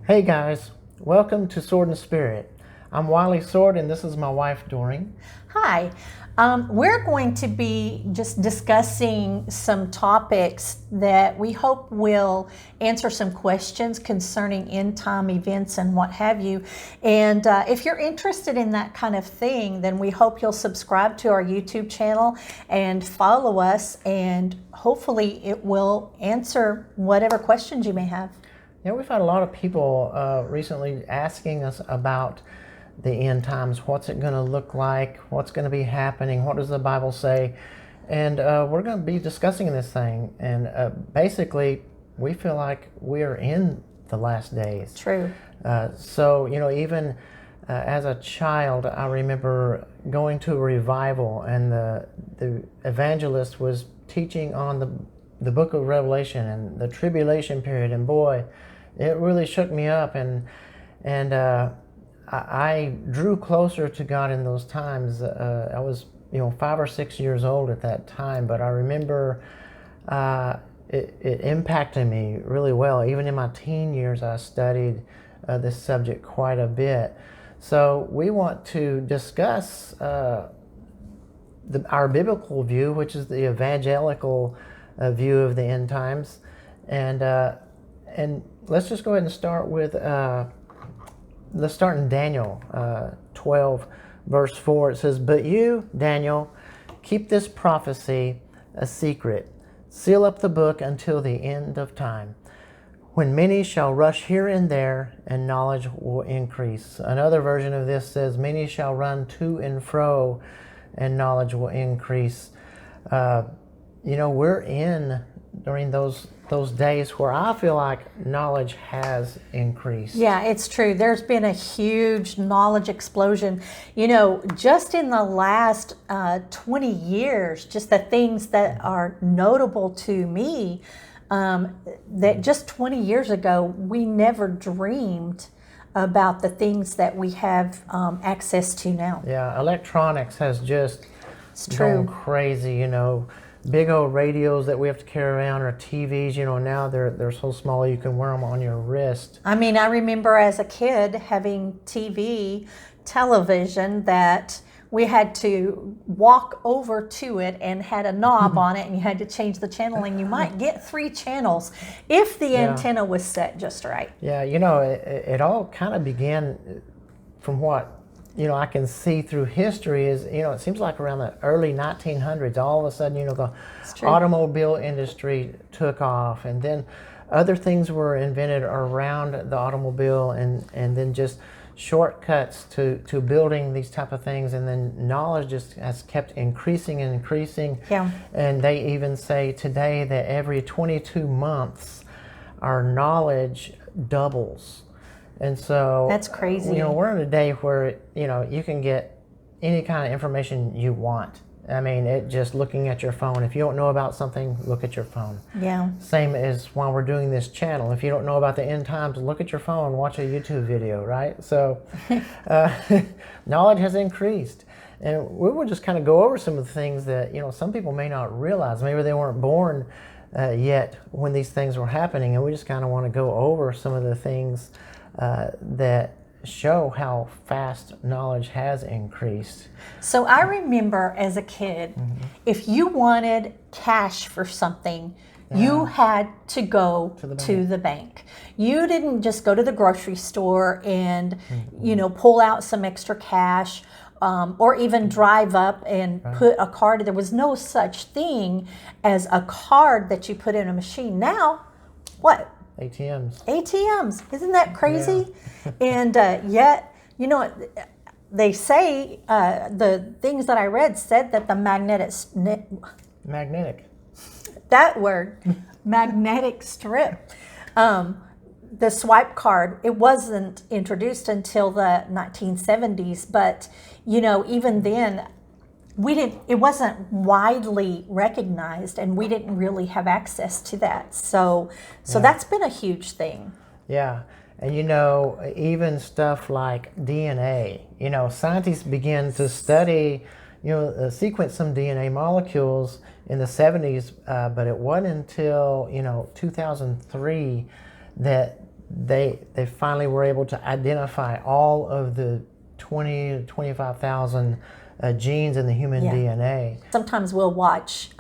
Hey guys, welcome to Sword and Spirit. I'm Wiley Sword and this is my wife Doreen. Hi. We're going to be just discussing some topics that we hope will answer some questions concerning end time events and what have you. And if you're interested in that kind of thing, then we hope you'll subscribe to our YouTube channel and follow us, and hopefully it will answer whatever questions you may have. Yeah, we've had a lot of people recently asking us about the end times. What's it going to look like? What's going to be happening? What does the Bible say? And we're going to be discussing this thing. And basically, we feel like we're in the last days. True. So, even as a child, I remember going to a revival, and the evangelist was teaching on the book of Revelation and the tribulation period. And boy, it really shook me up. And I drew closer to God in those times. I was, 5 or 6 years old at that time, but I remember it impacted me really well. Even in my teen years, I studied this subject quite a bit. So we want to discuss our biblical view, which is the evangelical view of the end times, and let's just go ahead and start with. Let's start in Daniel 12, verse 4. It says, "But you, Daniel, keep this prophecy a secret. Seal up the book until the end of time, when many shall rush here and there, and knowledge will increase." Another version of this says, "Many shall run to and fro, and knowledge will increase." We're in during those days where I feel like knowledge has increased. Yeah, it's true. There's been a huge knowledge explosion. Just in the last 20 years, just the things that are notable to me, that just 20 years ago, we never dreamed about the things that we have access to now. Yeah, electronics has just It's true. gone crazy, Big old radios that we have to carry around, or TVs, now they're so small you can wear them on your wrist. I mean, I remember as a kid having television that we had to walk over to it and had a knob on it, and you had to change the channel, and you might get 3 channels if the antenna was set just right. Yeah, it all kind of began from what I can see through history is, it seems like around the early 1900s, all of a sudden, the automobile industry took off, and then other things were invented around the automobile, and then just shortcuts to building these type of things, and then knowledge just has kept increasing and increasing. Yeah. And they even say today that every 22 months, our knowledge doubles. And so that's crazy. We're in a day where you can get any kind of information you want. I mean, it just looking at your phone. If you don't know about something, look at your phone. Yeah. Same as while we're doing this channel. If you don't know about the end times, look at your phone, watch a YouTube video, right? So knowledge has increased. And we will just kind of go over some of the things that some people may not realize. Maybe they weren't born yet when these things were happening, and we just kind of want to go over some of the things that show how fast knowledge has increased. So I remember as a kid, if you wanted cash for something, you had to go to the bank. You didn't just go to the grocery store and, pull out some extra cash, or even drive up and put a card. There was no such thing as a card that you put in a machine. Now, what? ATMs. Isn't that crazy? Yeah. And yet, they say, the things that I read said that the magnetic strip, the swipe card, it wasn't introduced until the 1970s, but even then it wasn't widely recognized, and we didn't really have access to that. So that's been a huge thing. Yeah. And even stuff like DNA, scientists began to study, sequence some DNA molecules in the 70s, but it wasn't until, 2003 that they finally were able to identify all of the 20 to 25,000 genes in the human DNA. Sometimes we'll watch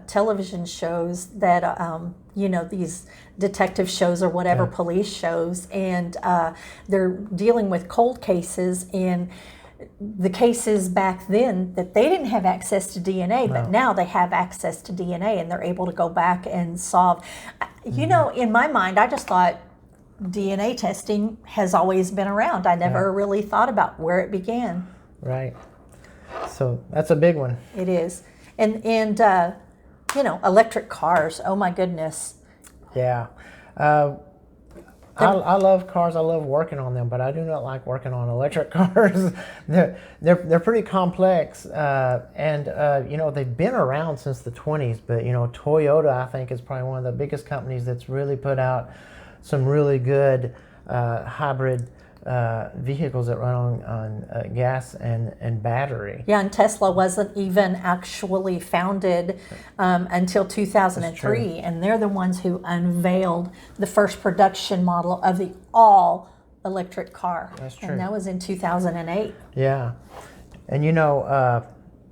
television shows that, these detective shows or whatever, police shows, and they're dealing with cold cases, and the cases back then that they didn't have access to DNA, but now they have access to DNA, and they're able to go back and solve. In my mind, I just thought DNA testing has always been around. I never really thought about where it began. Right. So that's a big one. It is. And electric cars. Oh my goodness. Yeah. I love cars. I love working on them, but I do not like working on electric cars. They're pretty complex, and they've been around since the 20s. But Toyota, I think, is probably one of the biggest companies that's really put out some really good hybrid vehicles that run on gas and battery. Yeah, and Tesla wasn't even actually founded until 2003, and they're the ones who unveiled the first production model of the all-electric car. That's true. And that was in 2008. Yeah, and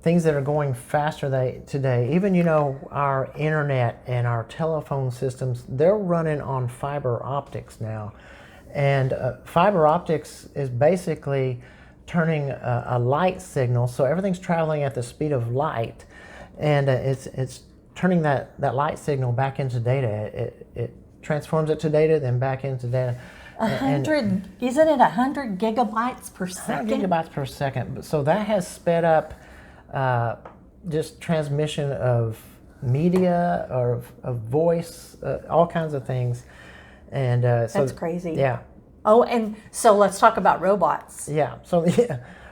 things that are going faster today, even our internet and our telephone systems, they're running on fiber optics now. And fiber optics is basically turning a light signal, so everything's traveling at the speed of light, and it's turning that light signal back into data. It transforms it to data, then back into data. Isn't it 100 gigabytes per second? 100 gigabytes per second. So that has sped up just transmission of media or of voice, all kinds of things. And that's crazy. Yeah. Oh, and so let's talk about robots. Yeah. So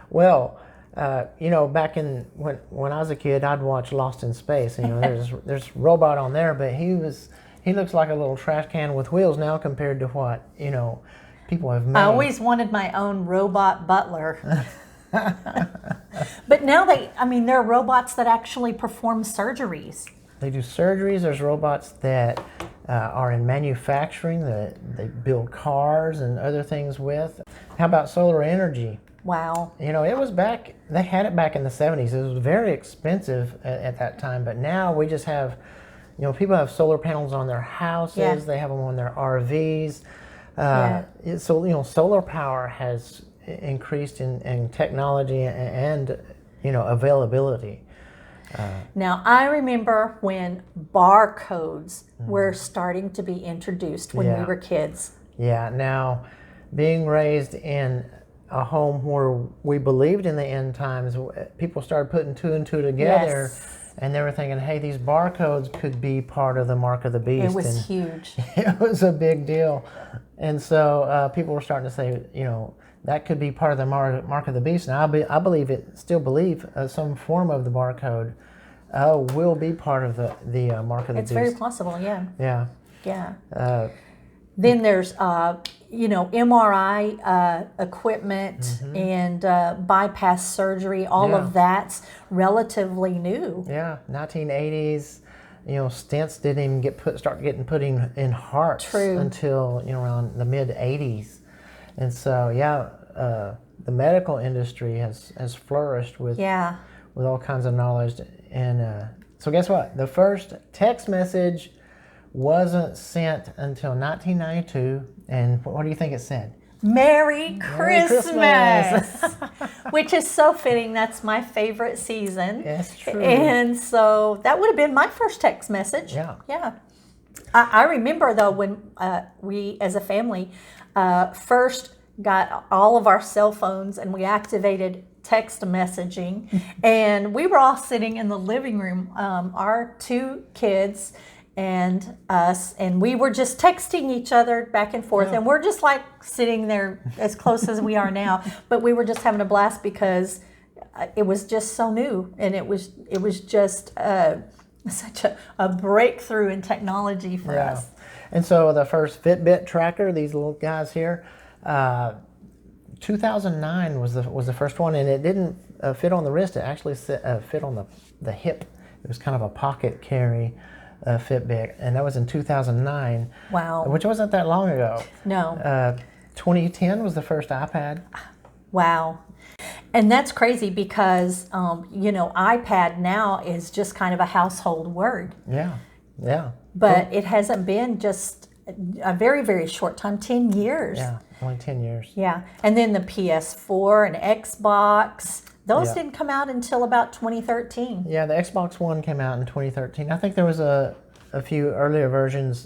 well, back in when I was a kid, I'd watch Lost in Space. There's robot on there, but he looks like a little trash can with wheels now compared to what people have made. I always wanted my own robot butler. But now there are robots that actually perform surgeries. They do surgeries. There's robots that are in manufacturing, that they build cars and other things with. How about solar energy? Wow. It was they had it back in the 70s. It was very expensive at that time, but now we just have, people have solar panels on their houses. Yeah. They have them on their RVs. So, solar power has increased in technology and availability. Now, I remember when barcodes were starting to be introduced when we were kids. Yeah, now, being raised in a home where we believed in the end times, people started putting two and two together, and they were thinking, hey, these barcodes could be part of the Mark of the Beast. It was huge. It was a big deal. And so people were starting to say, that could be part of the Mark of the Beast. Now, I still believe some form of the barcode will be part of the Mark of the Beast. It's very possible, yeah. Yeah. Yeah. Then there's, MRI equipment and bypass surgery. All of that's relatively new. Yeah, 1980s. Stents didn't even start getting put in hearts until around the mid 80s. And so, the medical industry has flourished with all kinds of knowledge. And so guess what? The first text message wasn't sent until 1992. And what do you think it said? Merry Christmas! Which is so fitting. That's my favorite season. That's true. And so that would have been my first text message. Yeah. Yeah. I remember, though, when we, as a family, first got all of our cell phones and we activated text messaging, and we were all sitting in the living room, our two kids and us, and we were just texting each other back and forth, and we're just like sitting there as close as we are now, but we were just having a blast because it was just so new, and it was just such a breakthrough in technology for us. And so the first Fitbit tracker, these little guys here, 2009 was the first one, and it didn't fit on the wrist. It actually fit on the hip. It was kind of a pocket carry. Fitbit, and that was in 2009. Wow. Which wasn't that long ago. No. 2010 was the first iPad. Wow. And that's crazy because, iPad now is just kind of a household word. Yeah. But it hasn't been just a very, very short time, 10 years. Yeah, only 10 years. Yeah. And then the PS4 and Xbox, those didn't come out until about 2013. Yeah, the Xbox One came out in 2013. I think there was a few earlier versions.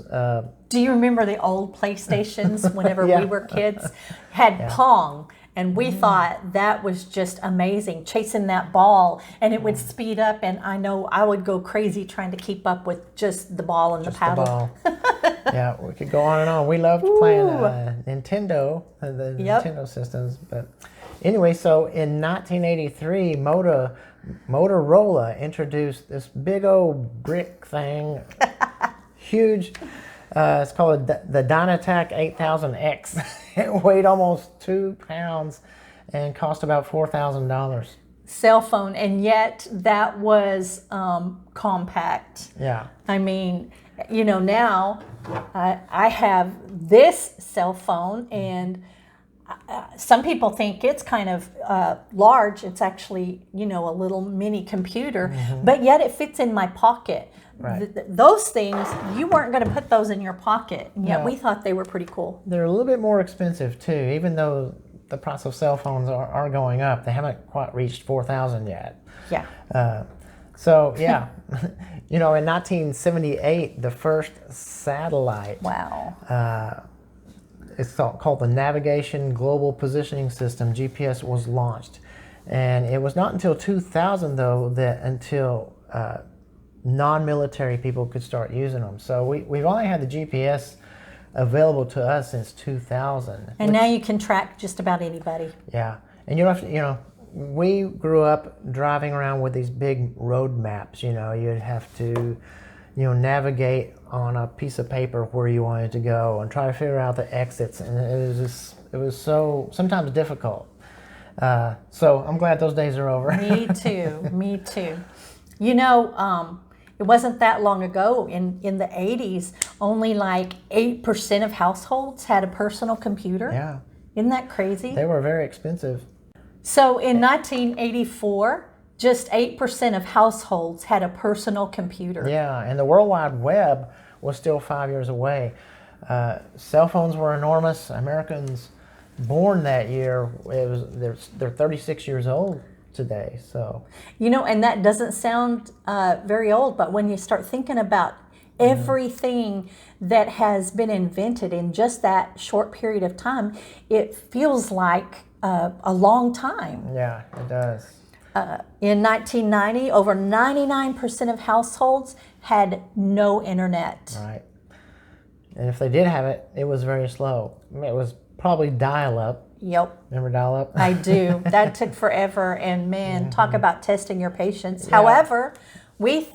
Do you remember the old PlayStations whenever we were kids? Had Pong. And we thought that was just amazing, chasing that ball, and it would speed up, and I know I would go crazy trying to keep up with just the ball and the paddle. Yeah, we could go on and on. We loved playing Nintendo, the Nintendo systems. But anyway, so in 1983, Motorola introduced this big old brick thing, huge. It's called the Dynatac 8000X. It weighed almost 2 pounds and cost about $4,000. Cell phone, and yet that was compact. Yeah. I mean, now I have this cell phone, and some people think it's kind of large. It's actually, a little mini computer, but yet it fits in my pocket. Right. Those things, you weren't going to put those in your pocket, and yet we thought they were pretty cool. They're a little bit more expensive too, even though the price of cell phones are going up. They haven't quite reached $4,000 yet. Yeah. In 1978, the first satellite. Wow. It's called the Navigation Global Positioning System, GPS, was launched. And it was not until 2000, though, until non-military people could start using them. So we've only had the GPS available to us since 2000. And now you can track just about anybody. Yeah. And you don't have to, we grew up driving around with these big road maps. You'd have to, navigate on a piece of paper where you wanted to go and try to figure out the exits. And it was so sometimes difficult. So I'm glad those days are over. Me too. It wasn't that long ago, in the 80s, only like 8% of households had a personal computer. Yeah. Isn't that crazy? They were very expensive. So in 1984, just 8% of households had a personal computer. Yeah, and the World Wide Web was still 5 years away. Cell phones were enormous. Americans born that year, they're 36 years old today. So and that doesn't sound very old, but when you start thinking about everything that has been invented in just that short period of time, it feels like a long time. Yeah, it does. In 1990, over 99% of households had no internet. Right. And if they did have it, it was very slow. It was probably dial-up. Yep. Remember dial-up? I do. That took forever, and man, talk about testing your patience. Yeah. However, we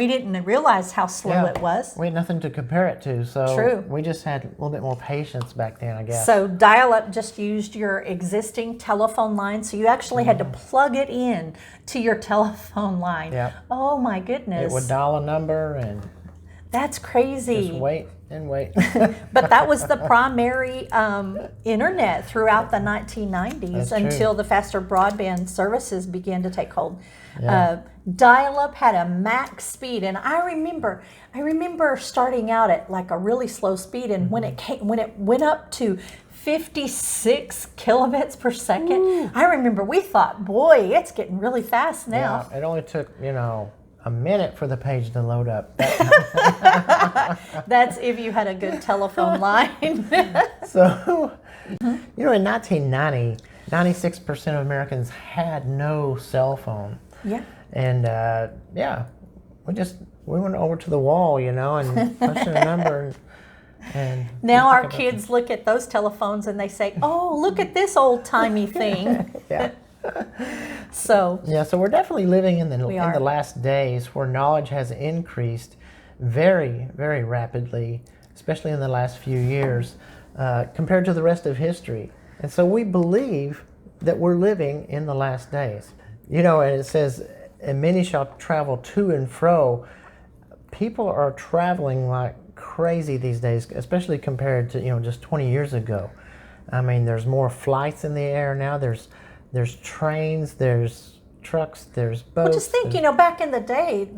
didn't realize how slow it was. We had nothing to compare it to, so True. We just had a little bit more patience back then, I guess. So dial-up just used your existing telephone line, so you actually had to plug it in to your telephone line. Yep. Oh my goodness. It would dial a number and That's crazy. just wait and wait. But that was the primary internet throughout the 1990s. That's until true. the faster broadband services began to take hold. Yeah. Dial-up had a max speed, and I remember starting out at like a really slow speed, and when it went up to 56 kilobits per second, Ooh. I remember we thought, boy, it's getting really fast now. Yeah, it only took, a minute for the page to load up. That's if you had a good telephone line. So, in 1990, 96% of Americans had no cell phone. Yeah. And we went over to the wall, and pushed a number. And now our kids look at those telephones and they say, "Oh, look at this old-timey thing." Yeah. So we're definitely living in the are. last days where knowledge has increased very, very rapidly, especially in the last few years, compared to the rest of history. And so we believe that we're living in the last days. And it says, "And many shall travel to and fro people are traveling like crazy these days, especially compared to just 20 years ago. I mean, there's more flights in the air now. There's trains, there's trucks, there's boats. Well, just think, back in the day,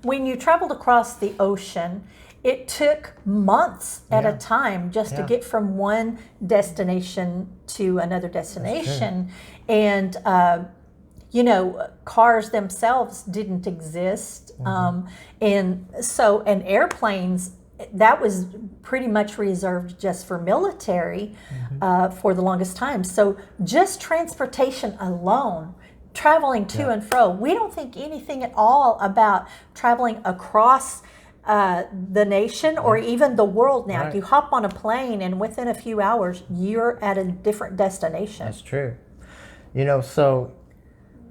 when you traveled across the ocean, it took months at a time just to get from one destination to another destination. And, cars themselves didn't exist. And airplanes, that was pretty much reserved just for military for the longest time. So just transportation alone, traveling to and fro, we don't think anything at all about traveling across the nation or even the world now. Right. You hop on a plane and within a few hours, you're at a different destination. That's true. So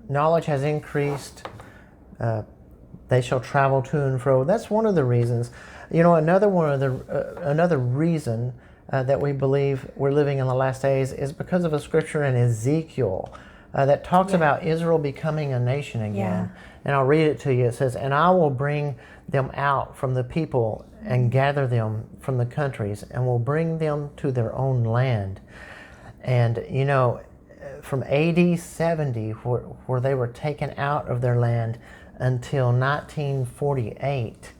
knowledge has increased. They shall travel to and fro. That's one of the reasons. Another reason that we believe we're living in the last days is because of a scripture in Ezekiel that talks about Israel becoming a nation again. Yeah. And I'll read it to you. It says, "And I will bring them out from the people and gather them from the countries and will bring them to their own land." And, from AD 70, where they were taken out of their land, until 1948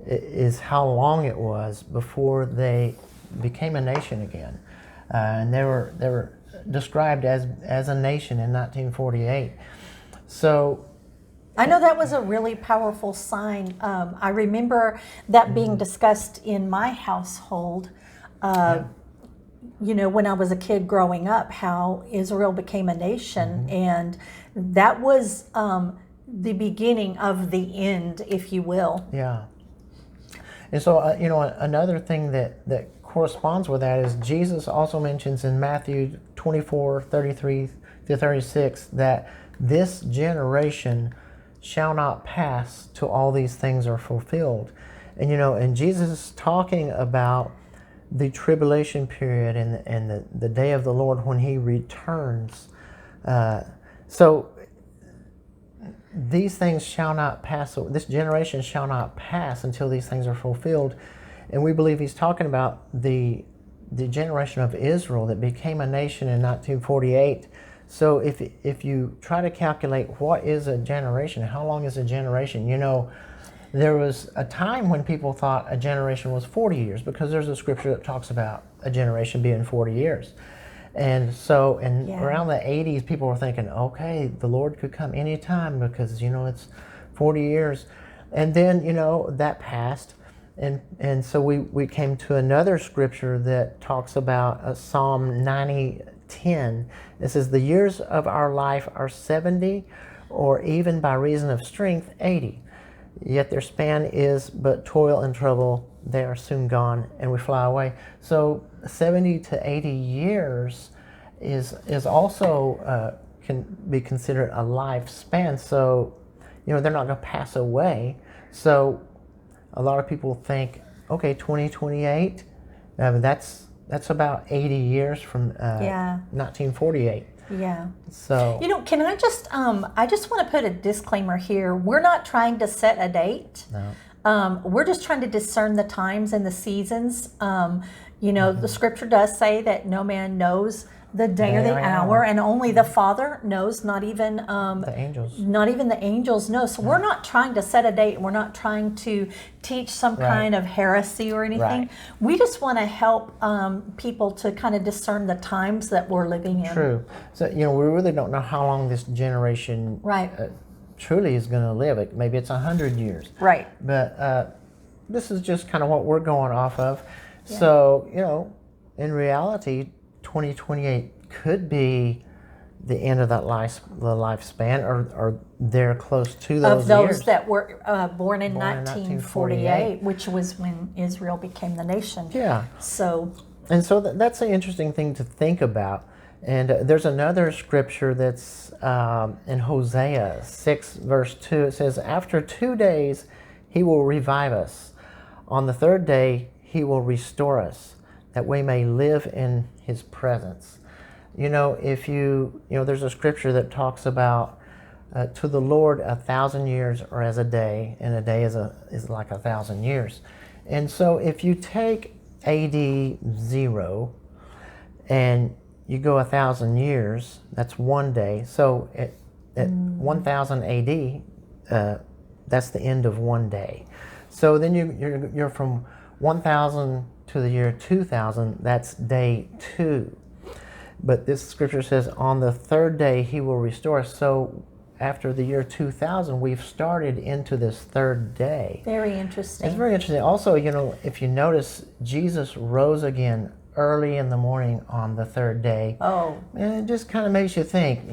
is how long it was before they became a nation again. And they were described as a nation in 1948. So I know that was a really powerful sign. I remember that being discussed in my household, when I was a kid growing up, how Israel became a nation. And that was the beginning of the end, if you will. Yeah. And so, another thing that corresponds with that is Jesus also mentions in Matthew 24:33-36 that this generation shall not pass till all these things are fulfilled. And, and Jesus is talking about the tribulation period and the day of the Lord when he returns. So these things shall not pass. This generation shall not pass until these things are fulfilled. And we believe he's talking about the generation of Israel that became a nation in 1948. So if you try to calculate what is a generation, how long is a generation, there was a time when people thought a generation was 40 years because there's a scripture that talks about a generation being 40 years. And so around the 80s, people were thinking, okay, the Lord could come anytime because, it's 40 years. And then, that passed. And so we came to another scripture that talks about Psalm 90:10. It says, "The years of our life are 70, or even by reason of strength, 80. Yet their span is but toil and trouble. They are soon gone, and we fly away." So 70 to 80 years is also can be considered a lifespan. So, they're not going to pass away. So a lot of people think, okay, 2028, that's about 80 years from 1948. Yeah. So can I just I just want to put a disclaimer here. We're not trying to set a date. No. We're just trying to discern the times and the seasons. The scripture does say that no man knows the day or the hour, and only the Father knows, not even the angels. Not even the angels know. So we're not trying to set a date. We're not trying to teach some kind of heresy or anything. Right. We just want to help people to kind of discern the times that we're living in. True. So, we really don't know how long this generation truly is going to live. Maybe it's 100 years. Right. But this is just kind of what we're going off of. Yeah. So, in reality, 2028 could be the end of the lifespan, or they're close to those of those years. That were born in 1948, which was when Israel became the nation. Yeah. So that's an interesting thing to think about. And there's another scripture that's in Hosea 6 verse 2. It says, "After 2 days he will revive us. On the third day he will restore us, that we may live in his presence." If there's a scripture that talks about To the Lord, 1,000 years are as a day, and a day is like 1,000 years. And so if you take AD 0 and you go 1,000 years, that's 1 day. So at 1,000 AD, that's the end of 1 day. So then you're from 1,000 to the year 2,000, that's day 2. But this scripture says, on the third day he will restore us. So after the year 2000, we've started into this third day. Very interesting. It's very interesting. Also, if you notice, Jesus rose again early in the morning on the third day. Oh. And it just kind of makes you think,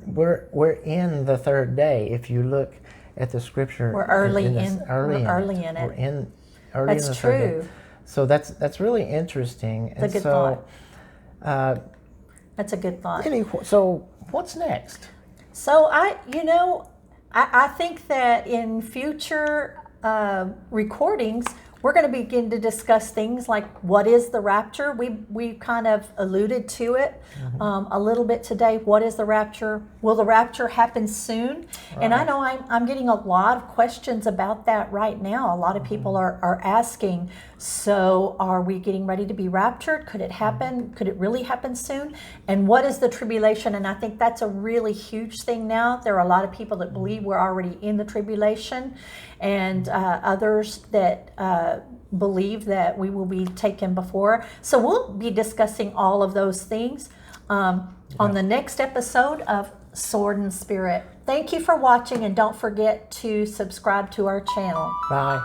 we're in the third day. If you look at the scripture, we're early in it. We're early in That's in the third true. day. So that's really interesting. It's a good thought. That's a good thought. So what's next? So I think that in future recordings, we're going to begin to discuss things like what is the rapture. We kind of alluded to it a little bit today. What is the rapture? Will the rapture happen soon? Right. And I know I'm getting a lot of questions about that right now. A lot of people are asking, so are we getting ready to be raptured? Could it happen? Could it really happen soon? And what is the tribulation? And I think that's a really huge thing now. There are a lot of people that believe we're already in the tribulation, and others that believe that we will be taken before. So we'll be discussing all of those things on the next episode of Sword and Spirit. Thank you for watching, and don't forget to subscribe to our channel. Bye.